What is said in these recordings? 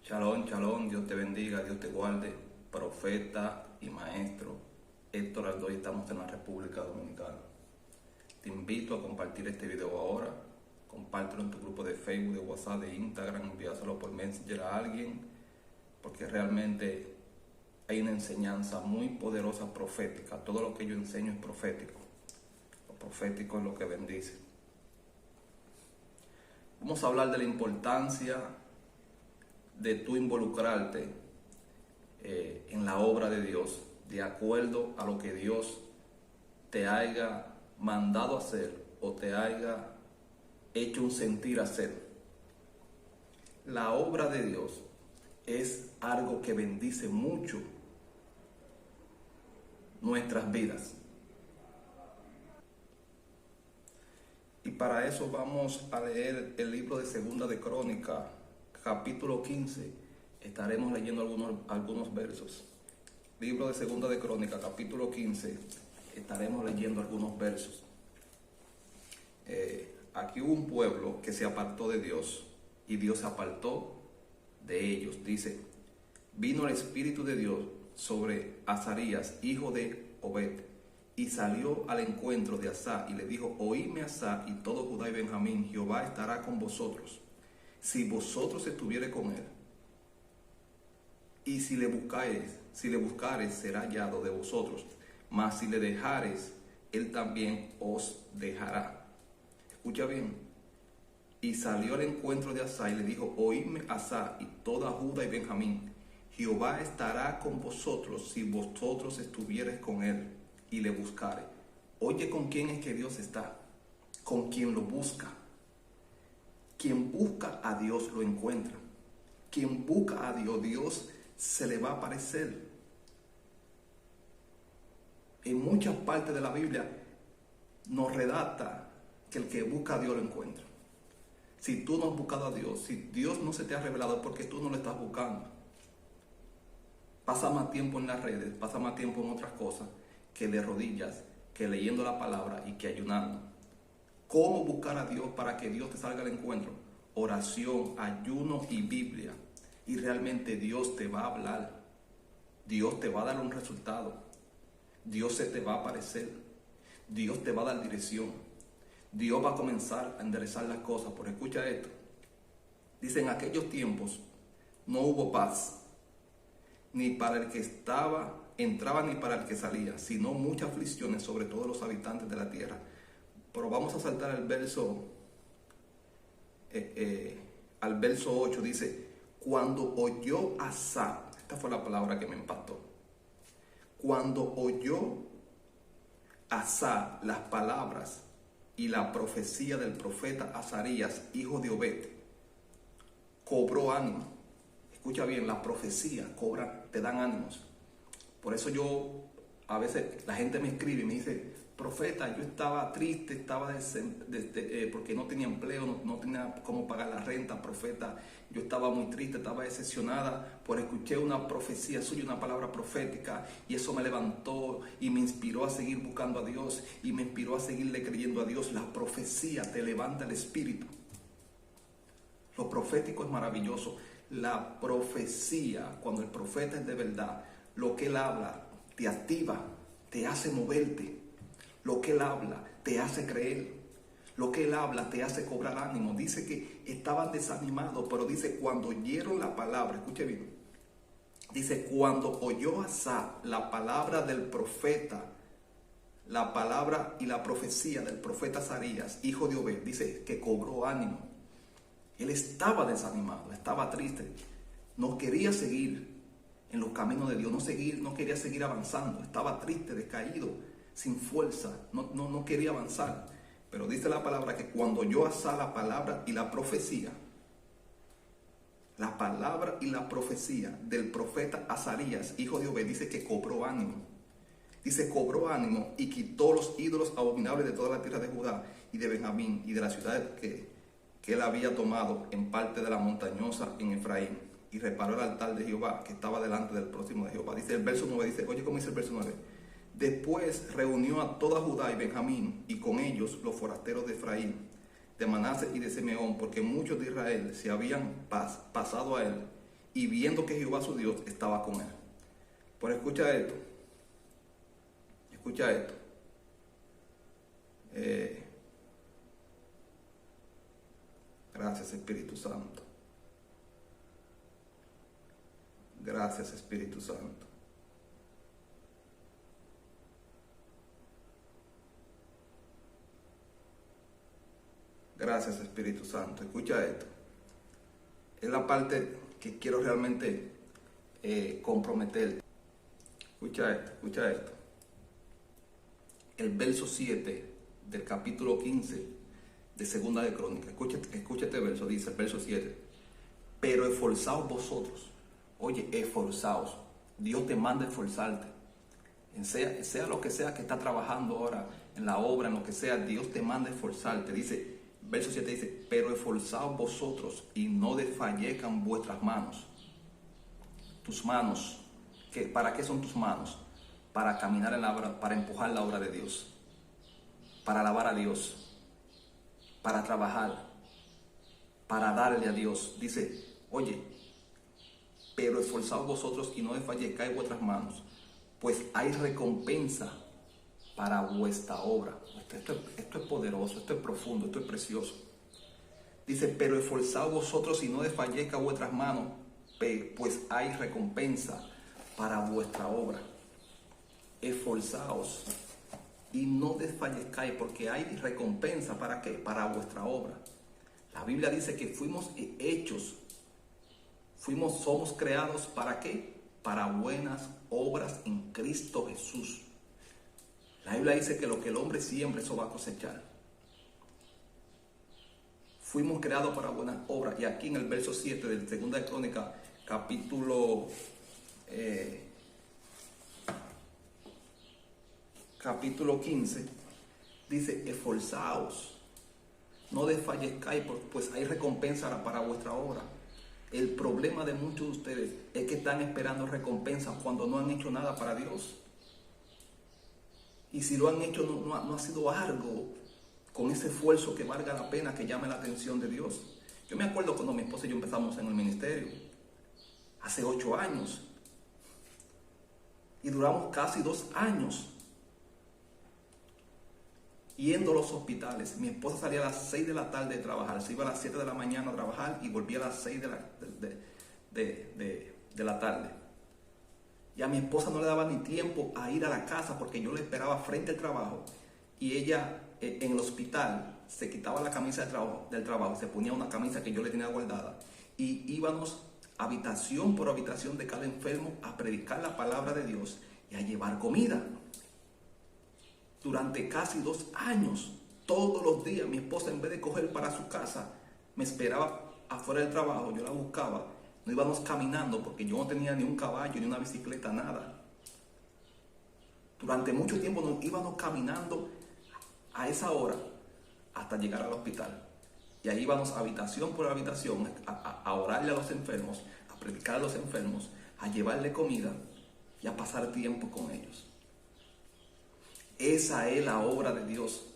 Shalom, shalom, Dios te bendiga, Dios te guarde, profeta y maestro Héctor Aldoy, estamos en la República Dominicana. Te invito a compartir este video ahora, compártelo en tu grupo de Facebook, de WhatsApp, de Instagram, envíaselo por Messenger a alguien, porque realmente hay una enseñanza muy poderosa profética. Todo lo que yo enseño es profético. Lo profético es lo que bendice. Vamos a hablar de la importancia de tú involucrarte en la obra de Dios, de acuerdo a lo que Dios te haya mandado a hacer o te haya hecho un sentir hacer. La obra de Dios es algo que bendice mucho nuestras vidas. Y para eso vamos a leer el libro de Segunda de Crónicas, capítulo 15. Estaremos leyendo algunos versos. Libro de Segunda de Crónicas, capítulo 15. Estaremos leyendo algunos versos. Aquí hubo un pueblo que se apartó de Dios y Dios se apartó de ellos. Dice: vino el Espíritu de Dios sobre Azarías, hijo de Obed, y salió al encuentro de Asá y le dijo: oídme, Asá y todo Judá y Benjamín, Jehová estará con vosotros, si vosotros estuviereis con él. Y si le buscareis, será hallado de vosotros, mas si le dejareis, él también os dejará. Escucha bien. Y salió al encuentro de Asá y le dijo: oídme, Asá y toda Judá y Benjamín, Jehová estará con vosotros si vosotros estuviereis con él y le buscareis. Oye, ¿con quién es que Dios está? Con quien lo busca. Quien busca a Dios lo encuentra. Quien busca a Dios, Dios se le va a aparecer. En muchas partes de la Biblia nos redacta que el que busca a Dios lo encuentra. Si tú no has buscado a Dios, si Dios no se te ha revelado, es porque tú no lo estás buscando. Pasa más tiempo en las redes, pasa más tiempo en otras cosas que de rodillas, que leyendo la palabra y que ayunando. ¿Cómo buscar a Dios para que Dios te salga al encuentro? Oración, ayuno y Biblia. Y realmente Dios te va a hablar. Dios te va a dar un resultado. Dios se te va a aparecer. Dios te va a dar dirección. Dios va a comenzar a enderezar las cosas. Pero escucha esto. Dice: en aquellos tiempos no hubo paz, ni para el que entraba ni para el que salía, sino muchas aflicciones sobre todos los habitantes de la tierra. Pero vamos a saltar al verso 8. Dice: cuando oyó Asá, esta fue la palabra que me impactó. Cuando oyó Asá las palabras y la profecía del profeta Azarías, hijo de Obed, cobró ánimo. Escucha bien, la profecía te dan ánimos. Por eso a veces la gente me escribe y me dice: profeta, yo estaba triste, estaba porque no tenía empleo, no tenía cómo pagar la renta. Profeta, yo estaba muy triste, estaba decepcionada, por escuché una profecía suya, una palabra profética, y eso me levantó y me inspiró a seguir buscando a Dios y me inspiró a seguirle creyendo a Dios. La profecía te levanta el espíritu. Lo profético es maravilloso. La profecía, cuando el profeta es de verdad, lo que él habla te activa, te hace moverte. Lo que él habla te hace creer. Lo que él habla te hace cobrar ánimo. Dice que estaban desanimados, pero dice: cuando oyeron la palabra, escuche bien. Dice: cuando oyó Asá la palabra del profeta, la palabra y la profecía del profeta Azarías, hijo de Obed, dice que cobró ánimo. Él estaba desanimado, estaba triste, no quería seguir en los caminos de Dios, no quería seguir avanzando, estaba triste, decaído, sin fuerza, no quería avanzar. Pero dice la palabra que cuando oyó Asá la palabra y la profecía del profeta Azarías, hijo de Obed, dice que cobró ánimo. Dice: cobró ánimo y quitó los ídolos abominables de toda la tierra de Judá y de Benjamín y de las ciudades que él había tomado en parte de la montañosa en Efraín, y reparó el altar de Jehová que estaba delante del próximo de Jehová. Dice el verso 9, dice, oye cómo dice el verso 9. Después reunió a toda Judá y Benjamín, y con ellos los forasteros de Efraín, de Manasés y de Simeón, porque muchos de Israel se habían pasado a él, y viendo que Jehová su Dios estaba con él. Pero escucha esto. Escucha esto. Gracias, Espíritu Santo. Gracias, Espíritu Santo. Gracias, Espíritu Santo. Escucha esto. Es la parte que quiero realmente comprometer. Escucha esto, escucha esto. El verso 7 del capítulo 15 de Segunda de Crónicas. Escucha este verso, dice el verso 7. Pero esforzaos vosotros. Oye, esforzaos. Dios te manda a esforzarte. Sea lo que sea que está trabajando ahora, en la obra, en lo que sea, Dios te manda a esforzarte. Dice, verso 7 dice, pero esforzaos vosotros y no desfallezcan vuestras manos. Tus manos. ¿Para qué son tus manos? Para caminar en la obra, para empujar la obra de Dios. Para alabar a Dios. Para trabajar. Para darle a Dios. Dice, oye, pero esforzaos vosotros y no desfallezcáis vuestras manos, pues hay recompensa para vuestra obra. Esto es poderoso, esto es profundo, esto es precioso. Dice, pero esforzaos vosotros y no desfallezca vuestras manos, pues hay recompensa para vuestra obra. Esforzaos y no desfallezcáis, porque hay recompensa. ¿Para qué? Para vuestra obra. La Biblia dice que fuimos hechos, somos creados ¿para qué? Para buenas obras en Cristo Jesús. La Biblia dice que lo que el hombre siembra, eso va a cosechar. Fuimos creados para buenas obras. Y aquí en el verso 7 de Segunda de Crónicas, capítulo 15, dice, esforzaos, no desfallezcáis, pues hay recompensa para vuestra obra. El problema de muchos de ustedes es que están esperando recompensas cuando no han hecho nada para Dios. Y si lo han hecho, no ha sido algo con ese esfuerzo que valga la pena, que llame la atención de Dios. Yo me acuerdo cuando mi esposa y yo empezamos en el ministerio, hace 8 años. Y duramos casi 2 años yendo a los hospitales. Mi esposa salía a las 6 de la tarde de trabajar, se iba a las 7 de la mañana a trabajar y volvía a las 6 de la tarde. Y a mi esposa no le daba ni tiempo a ir a la casa porque yo le esperaba frente al trabajo. Y ella en el hospital se quitaba la camisa del trabajo, se ponía una camisa que yo le tenía guardada. Y íbamos habitación por habitación de cada enfermo a predicar la palabra de Dios y a llevar comida. Durante casi 2 años, todos los días, mi esposa, en vez de coger para su casa, me esperaba afuera del trabajo, yo la buscaba. No íbamos caminando porque yo no tenía ni un caballo, ni una bicicleta, nada. Durante mucho tiempo nos íbamos caminando a esa hora hasta llegar al hospital. Y ahí íbamos habitación por habitación a orarle a los enfermos, a predicar a los enfermos, a llevarle comida y a pasar tiempo con ellos. Esa es la obra de Dios.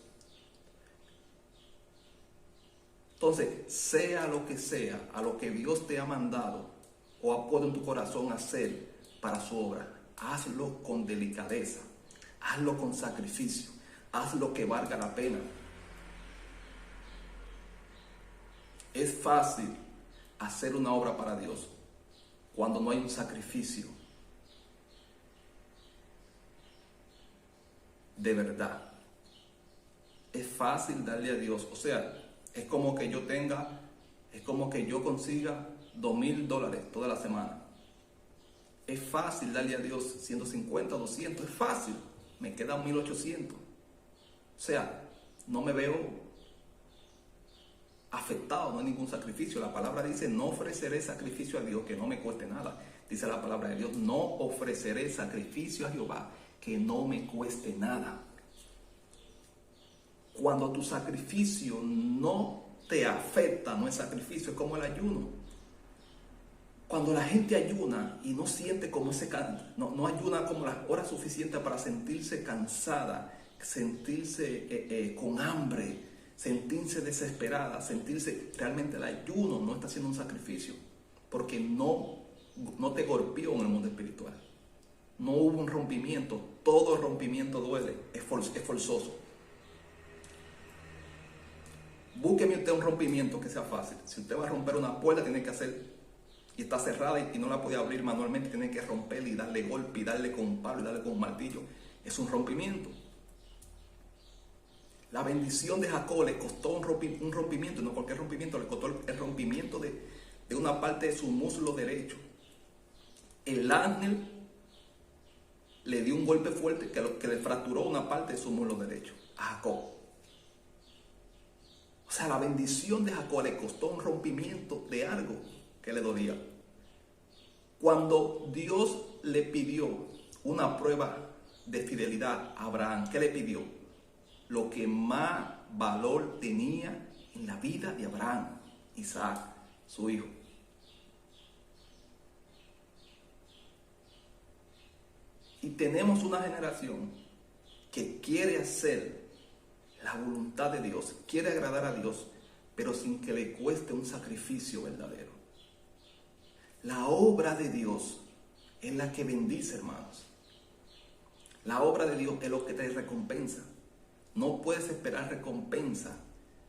Entonces, sea lo que sea, a lo que Dios te ha mandado o ha puesto en tu corazón hacer para su obra, hazlo con delicadeza, hazlo con sacrificio, hazlo que valga la pena. Es fácil hacer una obra para Dios cuando no hay un sacrificio de verdad. Es fácil darle a Dios, o sea, es como que yo consiga $2,000 toda la semana. Es fácil darle a Dios 150, 200, es fácil, me quedan 1,800. O sea, no me veo afectado, no hay ningún sacrificio. La palabra dice, no ofreceré sacrificio a Dios que no me cueste nada. Dice la palabra de Dios, no ofreceré sacrificio a Jehová que no me cueste nada. Cuando tu sacrificio no te afecta, no es sacrificio, es como el ayuno. Cuando la gente ayuna y no siente como no ayuna como las horas suficientes para sentirse cansada, sentirse con hambre, sentirse desesperada, sentirse realmente el ayuno no está haciendo un sacrificio, porque no no te golpeó en el mundo espiritual. No hubo un rompimiento. Todo rompimiento duele, es forzoso. Búsqueme usted un rompimiento que sea fácil. Si usted va a romper una puerta, tiene que hacer, y está cerrada y no la puede abrir manualmente, tiene que romperla y darle golpe, y darle con un palo, y darle con un martillo. Es un rompimiento. La bendición de Jacob le costó un rompimiento, no cualquier rompimiento, le costó el rompimiento de una parte de su muslo derecho. El ángel le dio un golpe fuerte que le fracturó una parte de su muslo derecho a Jacob. O sea, la bendición de Jacob le costó un rompimiento de algo que le dolía. Cuando Dios le pidió una prueba de fidelidad a Abraham, ¿qué le pidió? Lo que más valor tenía en la vida de Abraham, Isaac, su hijo. Y tenemos una generación que quiere hacer la voluntad de Dios, quiere agradar a Dios, pero sin que le cueste un sacrificio verdadero. La obra de Dios es la que bendice, hermanos. La obra de Dios es lo que te recompensa. No puedes esperar recompensa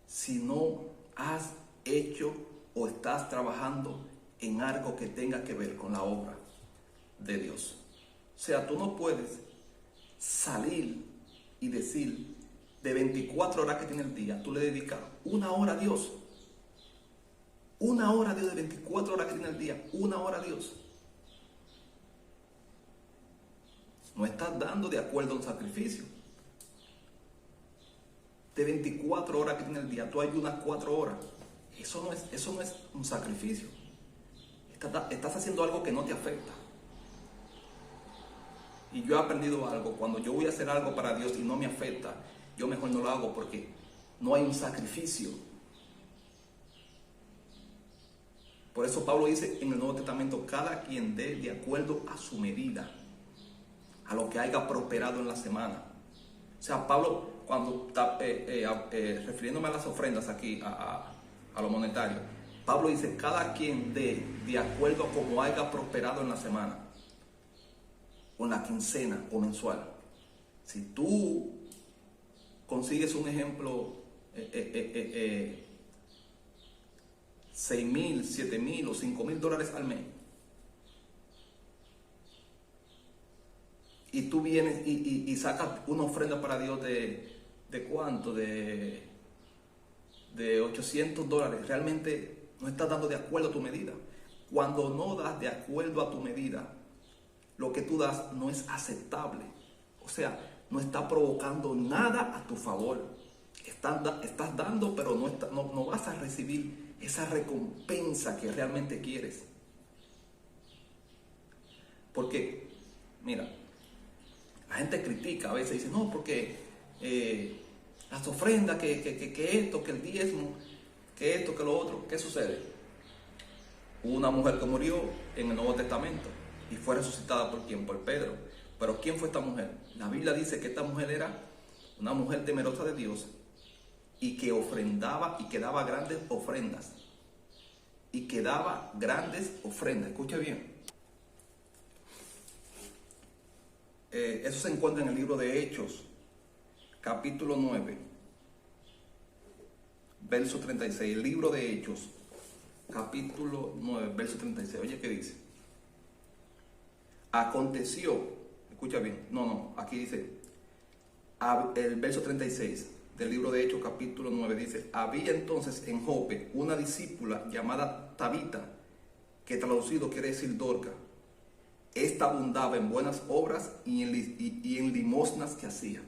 si no has hecho o estás trabajando en algo que tenga que ver con la obra de Dios. O sea, tú no puedes salir y decir, de 24 horas que tiene el día, tú le dedicas 1 hora a Dios. 1 hora a Dios, de 24 horas que tiene el día, 1 hora a Dios. No estás dando de acuerdo a un sacrificio. De 24 horas que tiene el día, tú ayunas 4 horas. Eso no es un sacrificio. Estás haciendo algo que no te afecta. Y yo he aprendido algo. Cuando yo voy a hacer algo para Dios y no me afecta, yo mejor no lo hago porque no hay un sacrificio. Por eso Pablo dice en el Nuevo Testamento, cada quien dé de acuerdo a su medida, a lo que haya prosperado en la semana. O sea, Pablo, cuando está refiriéndome a las ofrendas aquí, a lo monetario, Pablo dice, cada quien dé de acuerdo a como haya prosperado en la semana, o en la quincena o mensual. Si tú consigues un ejemplo, 6,000, 7,000 o 5,000 dólares al mes, y tú vienes y sacas una ofrenda para Dios ¿de cuánto? De 800 dólares, realmente no estás dando de acuerdo a tu medida. Cuando no das de acuerdo a tu medida, lo que tú das no es aceptable. O sea, no está provocando nada a tu favor. Estás dando, pero no vas a recibir esa recompensa que realmente quieres. Porque, mira, la gente critica a veces, dice, no, porque las ofrendas, que esto, que el diezmo, que esto, que lo otro. ¿Qué sucede? Hubo una mujer que murió en el Nuevo Testamento y fue resucitada ¿por quién? Por Pedro. Pero ¿quién fue esta mujer? La Biblia dice que esta mujer era una mujer temerosa de Dios y que ofrendaba y que daba grandes ofrendas. Y que daba grandes ofrendas. Escucha bien. Eso se encuentra en el libro de Hechos, capítulo 9, verso 36. El libro de Hechos, capítulo 9, verso 36. Oye, ¿qué dice? Aconteció, escucha bien, aquí dice, el verso 36 del libro de Hechos, capítulo 9, dice, había entonces en Jope una discípula llamada Tabita, que traducido quiere decir Dorca. Esta abundaba en buenas obras y en limosnas que hacía.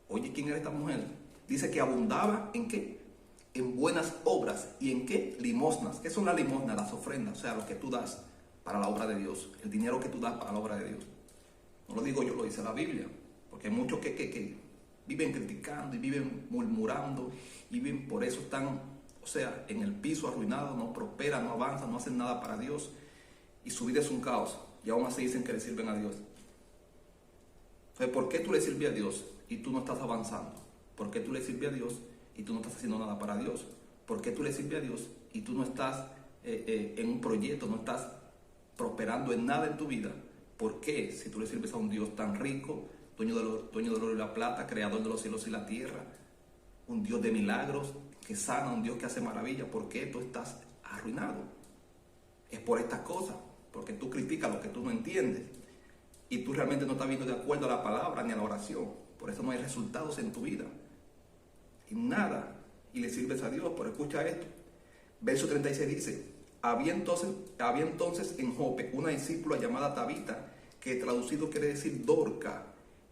Oye, ¿quién era esta mujer? Dice que abundaba ¿en qué? En buenas obras. ¿Y en qué? Limosnas. ¿Qué son las limosnas? Las ofrendas, o sea, lo que tú das para la obra de Dios. El dinero que tú das para la obra de Dios. No lo digo yo, lo dice la Biblia. Porque hay muchos que viven criticando y viven murmurando y viven, por eso están, o sea, en el piso arruinados, no prosperan, no avanzan, no hacen nada para Dios. Y su vida es un caos. Y aún así dicen que le sirven a Dios. Entonces, ¿por qué tú le sirves a Dios y tú no estás avanzando? ¿Por qué tú le sirves a Dios y tú no estás haciendo nada para Dios? ¿Por qué tú le sirves a Dios y tú no estás en un proyecto, no estás prosperando en nada en tu vida. ¿Por qué? Si tú le sirves a un Dios tan rico, dueño del oro y la plata, creador de los cielos y la tierra, un Dios de milagros, que sana, un Dios que hace maravillas, ¿por qué tú estás arruinado? Es por estas cosas, porque tú criticas lo que tú no entiendes y tú realmente no estás viendo de acuerdo a la palabra ni a la oración. Por eso no hay resultados en tu vida. Y nada. Y le sirves a Dios. Pero escucha esto. Verso 36 dice: había entonces en Jope una discípula llamada Tabita, que traducido quiere decir Dorca.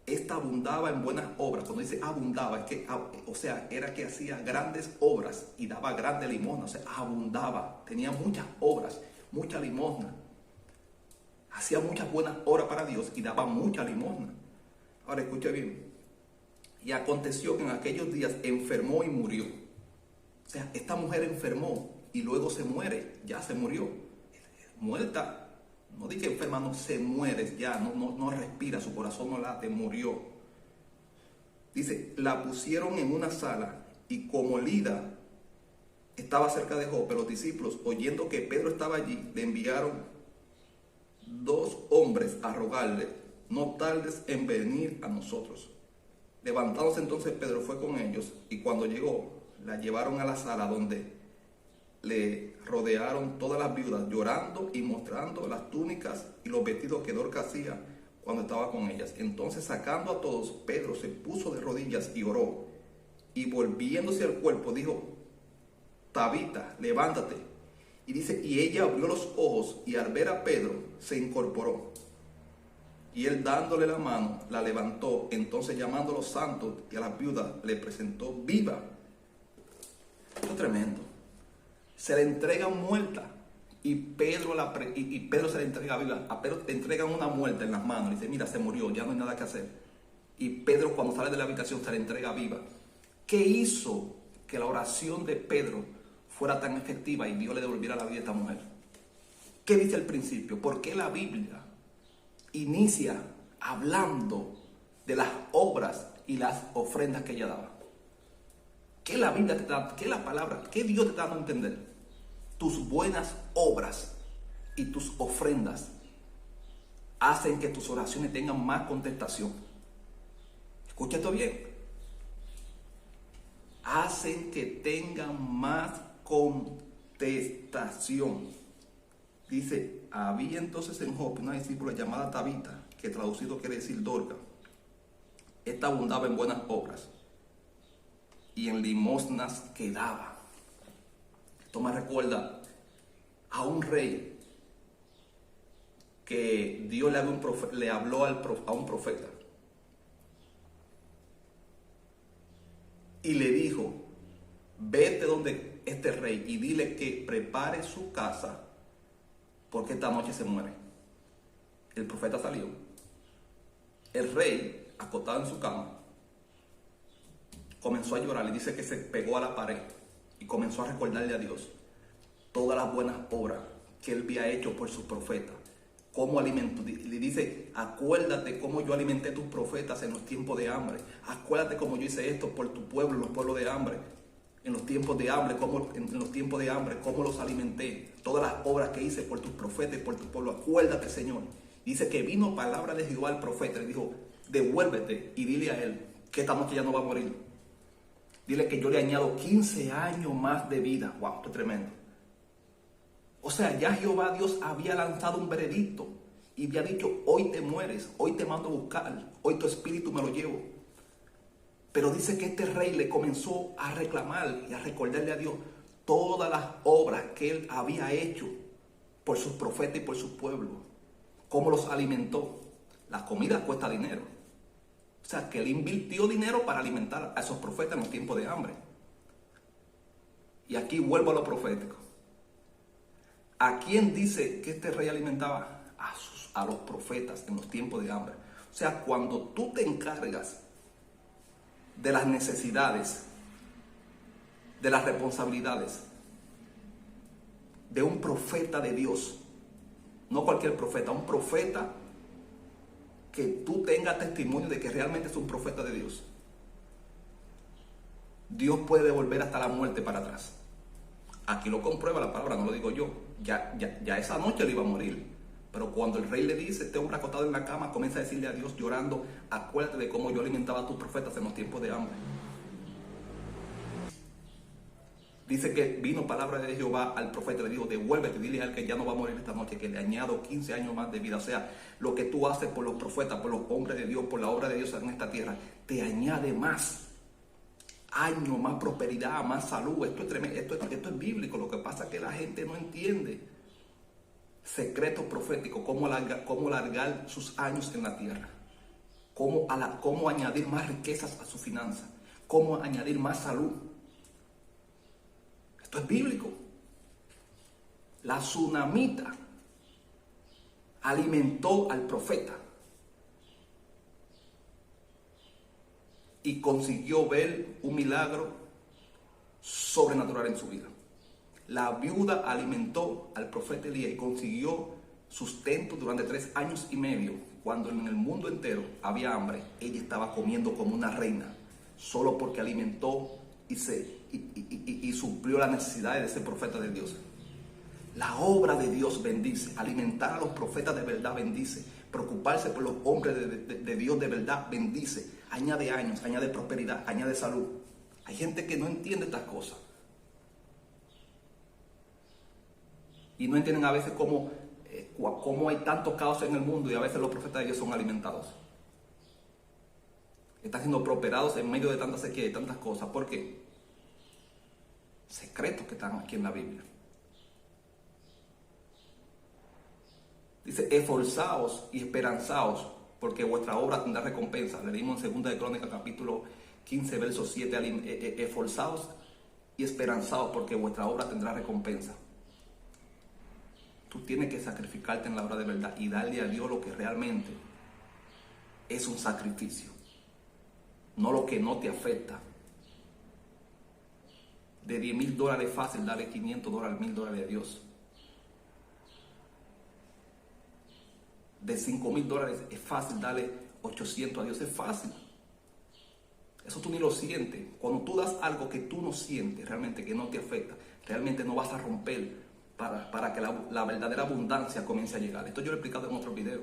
Esta abundaba en buenas obras. Cuando dice abundaba, es que, o sea, era que hacía grandes obras y daba grande limosna. O sea, abundaba. Tenía muchas obras, mucha limosna. Hacía muchas buenas obras para Dios y daba mucha limosna. Ahora escucha bien. Y aconteció que en aquellos días enfermó y murió. O sea, esta mujer enfermó y luego se muere. Ya se murió. Muerta. No di que enferma, no, se muere ya. No respira, su corazón no late, murió. Dice, la pusieron en una sala y como Lida estaba cerca de Jope, los discípulos, oyendo que Pedro estaba allí, le enviaron 2 hombres a rogarle: no tardes en venir a nosotros. Levantándose entonces Pedro fue con ellos, y cuando llegó, la llevaron a la sala donde le rodearon todas las viudas, llorando y mostrando las túnicas y los vestidos que Dorca hacía cuando estaba con ellas. Entonces, sacando a todos, Pedro se puso de rodillas y oró, y volviéndose al cuerpo dijo: Tabita, levántate. Y dice, y ella abrió los ojos, y al ver a Pedro se incorporó. Y él, dándole la mano, la levantó. Entonces, llamando a los santos y a las viudas, le presentó viva. Esto es tremendo. Se le entrega muerta, y Pedro se le entrega viva. A Pedro le entregan una muerta en las manos. Le dice, mira, se murió, ya no hay nada que hacer. Y Pedro, cuando sale de la habitación, se le entrega viva. ¿Qué hizo que la oración de Pedro fuera tan efectiva y Dios le devolviera la vida a esta mujer? ¿Qué dice al principio? ¿Por qué la Biblia inicia hablando de las obras y las ofrendas que ella daba? ¿Qué la Biblia te da? ¿Qué la palabra? ¿Qué Dios te está dando a entender? Tus buenas obras y tus ofrendas hacen que tus oraciones tengan más contestación. Escucha esto bien. Hacen que tengan más contestación. Dice, había entonces en Jope una discípula llamada Tabita, que traducido quiere decir Dorca. Esta abundaba en buenas obras y en limosnas que daba. Esto me recuerda a un rey que Dios le habló a un profeta y le dijo, vete donde este rey y dile que prepare su casa porque esta noche se muere. El profeta salió. El rey, acostado en su cama, comenzó a llorar. Le dice que se pegó a la pared y comenzó a recordarle a Dios todas las buenas obras que él había hecho por sus profetas. Cómo alimentó. Le dice, acuérdate cómo yo alimenté a tus profetas en los tiempos de hambre. Acuérdate cómo yo hice esto por tu pueblo, en los pueblos de hambre. En los tiempos de hambre, cómo los alimenté. Todas las obras que hice por tus profetas y por tu pueblo. Acuérdate, Señor. Dice que vino palabra de Jehová al profeta. Le dijo, devuélvete y dile a él que esta noche ya no va a morir. Dile que yo le añado 15 años más de vida. Wow, esto es tremendo. O sea, ya Jehová Dios había lanzado un veredicto y había dicho, hoy te mueres, hoy te mando a buscar, hoy tu espíritu me lo llevo. Pero dice que este rey le comenzó a reclamar y a recordarle a Dios todas las obras que él había hecho por sus profetas y por su pueblo. Cómo los alimentó. La comida cuesta dinero. O sea, que él invirtió dinero para alimentar a esos profetas en los tiempos de hambre. Y aquí vuelvo a lo profético. ¿A quién dice que este rey alimentaba? A los profetas en los tiempos de hambre. O sea, cuando tú te encargas de las necesidades, de las responsabilidades de un profeta de Dios, no cualquier profeta, un profeta que tú tengas testimonio de que realmente es un profeta de Dios, Dios puede devolver hasta la muerte para atrás. Aquí lo comprueba la palabra, no lo digo yo. Ya esa noche le iba a morir. Pero cuando el rey le dice, este hombre acostado en la cama, comienza a decirle a Dios llorando, acuérdate de cómo yo alimentaba a tus profetas en los tiempos de hambre. Dice que vino palabra de Jehová al profeta, le dijo, devuélvete, dile a él que ya no va a morir esta noche, que le añado 15 años más de vida. O sea, lo que tú haces por los profetas, por los hombres de Dios, por la obra de Dios en esta tierra, te añade más años, más prosperidad, más salud. Esto es tremendo, esto es bíblico. Lo que pasa es que la gente no entiende secretos proféticos, cómo alargar sus años en la tierra, cómo añadir más riquezas a su finanza, cómo añadir más salud. Esto es bíblico. La tsunamita alimentó al profeta y consiguió ver un milagro sobrenatural en su vida. La viuda alimentó al profeta Elías y consiguió sustento durante 3 años y medio. Cuando en el mundo entero había hambre, ella estaba comiendo como una reina, solo porque alimentó y suplió las necesidades de ese profeta de Dios. La obra de Dios bendice. Alimentar a los profetas de verdad bendice. Preocuparse por los hombres de Dios de verdad bendice. Añade años, añade prosperidad, añade salud. Hay gente que no entiende estas cosas. Y no entienden a veces cómo hay tanto caos en el mundo y a veces los profetas de Dios son alimentados. Están siendo prosperados en medio de tanta sequía y tantas cosas. ¿Por qué? Secretos que están aquí en la Biblia. Dice, esforzaos y esperanzaos, porque vuestra obra tendrá recompensa. Le dimos en 2 de Crónicas, capítulo 15, verso 7, esforzaos y esperanzaos, porque vuestra obra tendrá recompensa. Tú tienes que sacrificarte en la obra de verdad y darle a Dios lo que realmente es un sacrificio, no lo que no te afecta. De $10,000 es fácil darle $500, $1,000 a Dios. De $5,000 es fácil darle 800 a Dios. Es fácil. Eso tú ni lo sientes. Cuando tú das algo que tú no sientes realmente, que no te afecta, realmente no vas a romper para que la verdadera abundancia comience a llegar. Esto yo lo he explicado en otro video.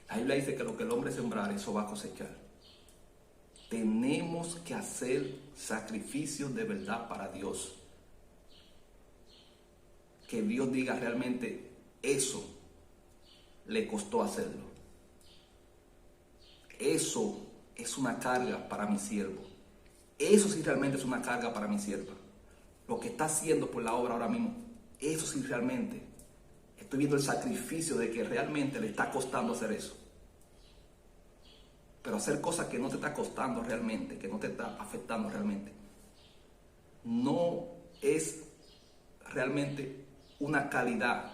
La Biblia dice que lo que el hombre sembrar, eso va a cosechar. Tenemos que hacer sacrificios de verdad para Dios. Que Dios diga realmente eso le costó hacerlo. Eso es una carga para mi siervo. Eso sí realmente es una carga para mi sierva. Lo que está haciendo por la obra ahora mismo, eso sí realmente. Estoy viendo el sacrificio de que realmente le está costando hacer eso. Pero hacer cosas que no te está costando realmente, que no te está afectando realmente, no es realmente una calidad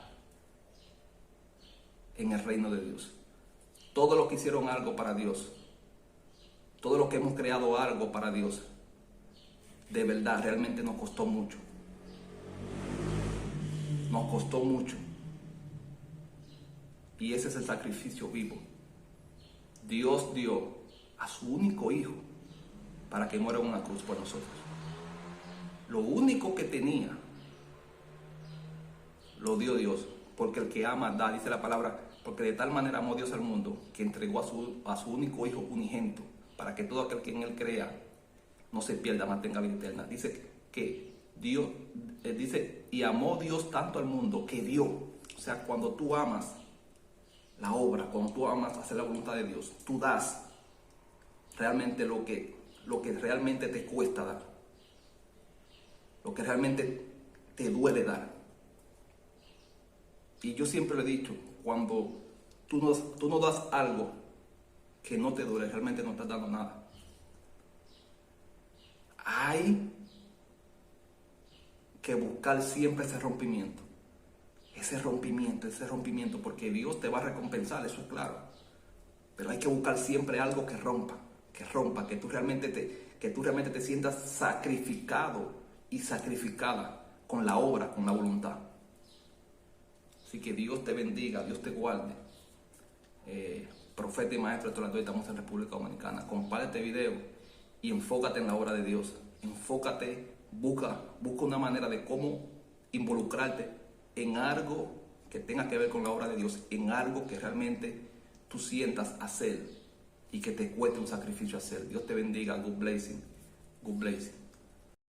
en el reino de Dios. Todos los que hicieron algo para Dios, todos los que hemos creado algo para Dios, de verdad, realmente nos costó mucho. Nos costó mucho. Y ese es el sacrificio vivo. Dios dio a su único hijo para que muera en una cruz por nosotros. Lo único que tenía, lo dio Dios. Porque el que ama da, dice la palabra, porque de tal manera amó Dios al mundo que entregó a su único hijo unigénito para que todo aquel que en él crea no se pierda, mas tenga vida eterna. Dice que Dios, dice, y amó Dios tanto al mundo que dio. O sea, cuando tú amas la obra, cuando tú amas hacer la voluntad de Dios, tú das realmente lo que realmente te cuesta dar, lo que realmente te duele dar. Y yo siempre le he dicho, cuando tú no das algo que no te duele, realmente no estás dando nada. Hay que buscar siempre ese rompimiento, porque Dios te va a recompensar, eso es claro. Pero hay que buscar siempre algo que rompa, que tú realmente te sientas sacrificado y sacrificada con la obra, con la voluntad. Así que Dios te bendiga, Dios te guarde. Profeta y maestro, estamos en República Dominicana. Comparte este video y enfócate en la obra de Dios. Enfócate, busca una manera de cómo involucrarte en algo que tenga que ver con la obra de Dios en algo que realmente tú sientas hacer y que te cueste un sacrificio hacer. Dios te bendiga. Good blessing. Good blessing.